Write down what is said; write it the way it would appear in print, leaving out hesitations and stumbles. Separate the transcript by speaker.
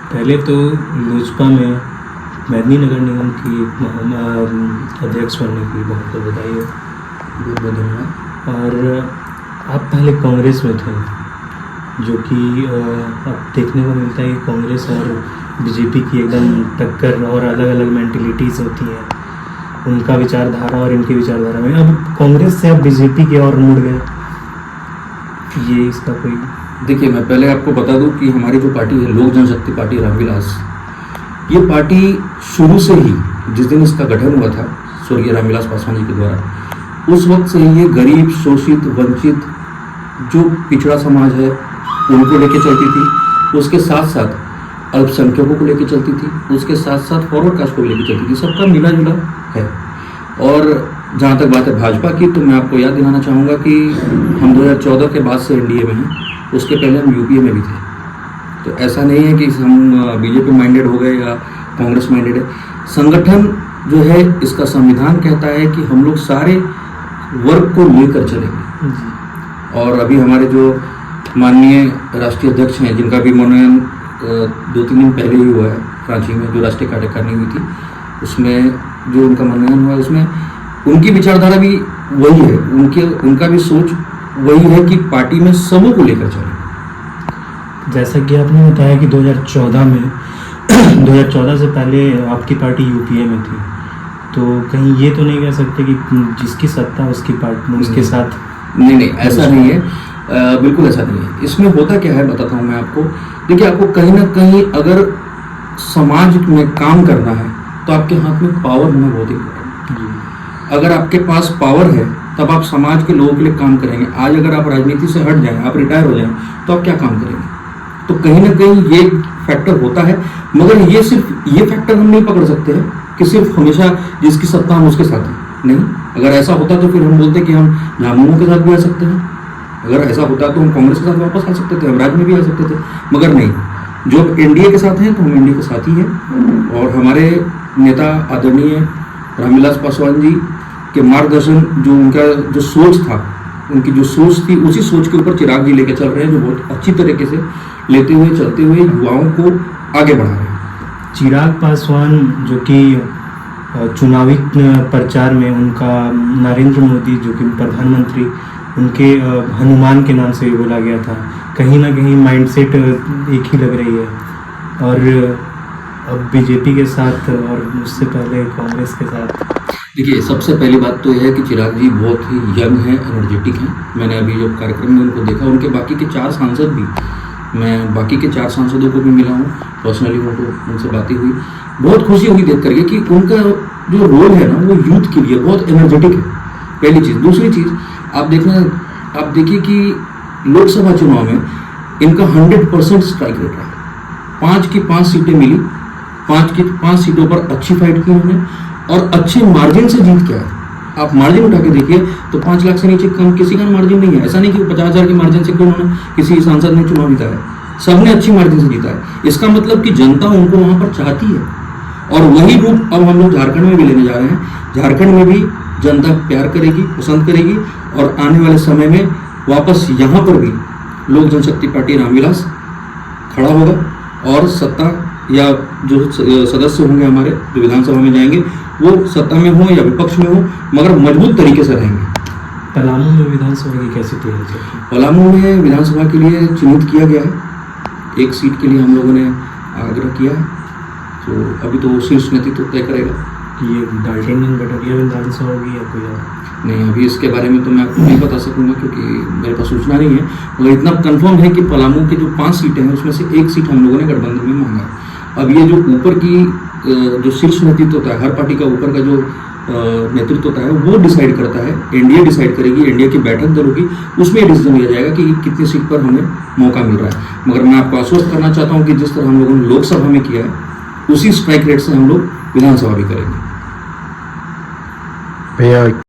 Speaker 1: पहले तो लोजपा में मेदिनीनगर निगम की अध्यक्ष बनने की बहुत बहुत बधाई है।
Speaker 2: बहुत बहुत धन्यवाद।
Speaker 1: और आप पहले कांग्रेस में थे, जो कि अब देखने को मिलता है कि कांग्रेस और बीजेपी की एकदम टक्कर और अलग अलग मेंटलिटीज़ होती हैं, उनका विचारधारा और इनकी विचारधारा में। अब कांग्रेस से अब बीजेपी की ओर मुड़ गए, ये इसका कोई?
Speaker 2: देखिए, मैं पहले आपको बता दूं कि हमारी जो पार्टी है लोक जनशक्ति पार्टी रामविलास, ये पार्टी शुरू से ही, जिस दिन इसका गठन हुआ था स्वर्गीय रामविलास पासवान जी के द्वारा, उस वक्त से ही ये गरीब, शोषित, वंचित, जो पिछड़ा समाज है उनको लेके चलती थी। उसके साथ साथ अल्पसंख्यकों को लेके चलती थी, उसके साथ साथ फॉरवर्ड कास्ट को लेके चलती थी। सबका मिला जुला है। और जहाँ तक बात है भाजपा की, तो मैं आपको याद दिलाना चाहूँगा कि हम 2014 के बाद से एनडीए में हैं, उसके पहले हम यूपीए में भी थे। तो ऐसा नहीं है कि हम बीजेपी माइंडेड हो गए या कांग्रेस माइंडेड है। संगठन जो है, इसका संविधान कहता है कि हम लोग सारे वर्ग को लेकर चलेंगे। और अभी हमारे जो माननीय राष्ट्रीय अध्यक्ष हैं, जिनका भी मनोनयन 2-3 दिन पहले ही हुआ है रांची में, जो राष्ट्रीय कार्यकारिणी हुई थी, उसमें जो उनका मनोनयन हुआ है, उसमें उनकी विचारधारा भी वही है, उनका भी सोच वही है कि पार्टी में सबों को लेकर चले।
Speaker 1: जैसा कि आपने बताया कि 2014 में 2014 से पहले आपकी पार्टी यूपीए में थी, तो कहीं ये तो नहीं कह सकते कि जिसकी सत्ता उसकी पार्टी उसके साथ?
Speaker 2: नहीं, ऐसा नहीं है। बिल्कुल ऐसा नहीं है। इसमें होता क्या है बताता हूँ मैं आपको। देखिए, आपको कहीं ना कहीं अगर समाज में काम करना है तो आपके हाथ में पावर होना बहुत इम्पोर्टेंट है। अगर आपके पास पावर है तब आप समाज के लोगों के लिए काम करेंगे। आज अगर आप राजनीति से हट जाएं, आप रिटायर हो जाएं, तो आप क्या काम करेंगे? तो कहीं ना कहीं ये फैक्टर होता है। मगर ये सिर्फ ये फैक्टर हम नहीं पकड़ सकते हैं कि सिर्फ हमेशा जिसकी सत्ता हम उसके साथ हैं। नहीं, अगर ऐसा होता तो फिर हम बोलते कि हम झामुमो के साथ भी आ सकते हैं। अगर ऐसा होता तो हम कांग्रेस के साथ वापस आ सकते थे, हम राज्य में भी आ सकते थे। मगर नहीं, जो एनडीए के साथ हैं तो हम एनडीए के साथ ही हैं। और हमारे नेता आदरणीय रामविलास पासवान जी के मार्गदर्शन, जो उनका जो सोच था, उनकी जो सोच थी, उसी सोच के ऊपर चिराग जी लेके चल रहे हैं, जो बहुत अच्छी तरीके से लेते हुए चलते हुए युवाओं को आगे बढ़ा रहे हैं।
Speaker 1: चिराग पासवान, जो कि चुनावी प्रचार में उनका नरेंद्र मोदी, जो कि प्रधानमंत्री, उनके हनुमान के नाम से भी बोला गया था, कहीं ना कहीं माइंडसेट एक ही लग रही है। और अब बीजेपी के साथ और उससे पहले कांग्रेस के साथ।
Speaker 2: देखिए, सबसे पहली बात तो यह है कि चिराग जी बहुत ही यंग हैं, एनर्जेटिक हैं। मैंने अभी जो कार्यक्रम में उनको देखा, उनके बाकी के 4 सांसद भी, मैं बाकी के 4 सांसदों को भी मिला हूँ पर्सनली, उनसे बातें हुई। बहुत खुशी हुई देख करके कि उनका जो रोल है ना, वो यूथ के लिए बहुत एनर्जेटिक है, पहली चीज़। दूसरी चीज़ आप देखिए कि लोकसभा चुनाव में इनका 100% स्ट्राइक रेट रहा। 5 की 5 सीटें मिली, 5 की 5 सीटों पर अच्छी फाइट की उन्होंने और अच्छे मार्जिन से जीत के आए। आप मार्जिन उठा के देखिए तो 5 लाख से नीचे कम किसी का मार्जिन नहीं है। ऐसा नहीं कि 50,000 के मार्जिन से क्यों उन्होंने किसी सांसद ने चुनाव जीता है, सबने अच्छी मार्जिन से जीता है। इसका मतलब कि जनता उनको वहां पर चाहती है। और वही रूप अब हम लोग झारखंड में भी लेने जा रहे हैं। झारखंड में भी जनता प्यार करेगी, पसंद करेगी, और आने वाले समय में वापस यहाँ पर भी लोक जनशक्ति पार्टी रामविलास खड़ा होगा। और सत्ता या जो सदस्य होंगे हमारे, जो विधानसभा में जाएंगे, वो सत्ता में हो या विपक्ष में हो, मगर मजबूत तरीके से रहेंगे।
Speaker 1: पलामू में विधानसभा की कैसी तैयारी चल रही है?
Speaker 2: पलामू में विधानसभा के लिए चिन्हित किया गया है। 1 सीट के लिए हम लोगों ने आग्रह किया है। तो अभी तो शीर्ष नेतृत्व तय करेगा
Speaker 1: कि ये डाल्टनगंज बटरिया विधानसभा होगी या कोई और?
Speaker 2: नहीं, अभी इसके बारे में तो मैं आपको नहीं बता सकूंगा, क्योंकि मेरे पास सूचना नहीं है। मगर इतना कंफर्म है कि पलामू की जो 5 सीटें हैं, उसमें से 1 सीट हम लोगों ने गठबंधन में मांगा है। अब ये जो ऊपर की जो शीर्ष नेतृत्व होता है, हर पार्टी का ऊपर का जो नेतृत्व होता है, वो डिसाइड करता है। एनडीए डिसाइड करेगी, एनडीए की बैठक दल होगी, उसमें डिसीजन लिया जाएगा कि कितनी सीट पर हमें मौका मिल रहा है। मगर मैं आपको आश्वस्त करना चाहता हूँ कि जिस तरह हम लोगों ने लोकसभा में किया है, उसी स्ट्राइक रेट से हम लोग विधानसभा भी करेंगे।
Speaker 3: भैया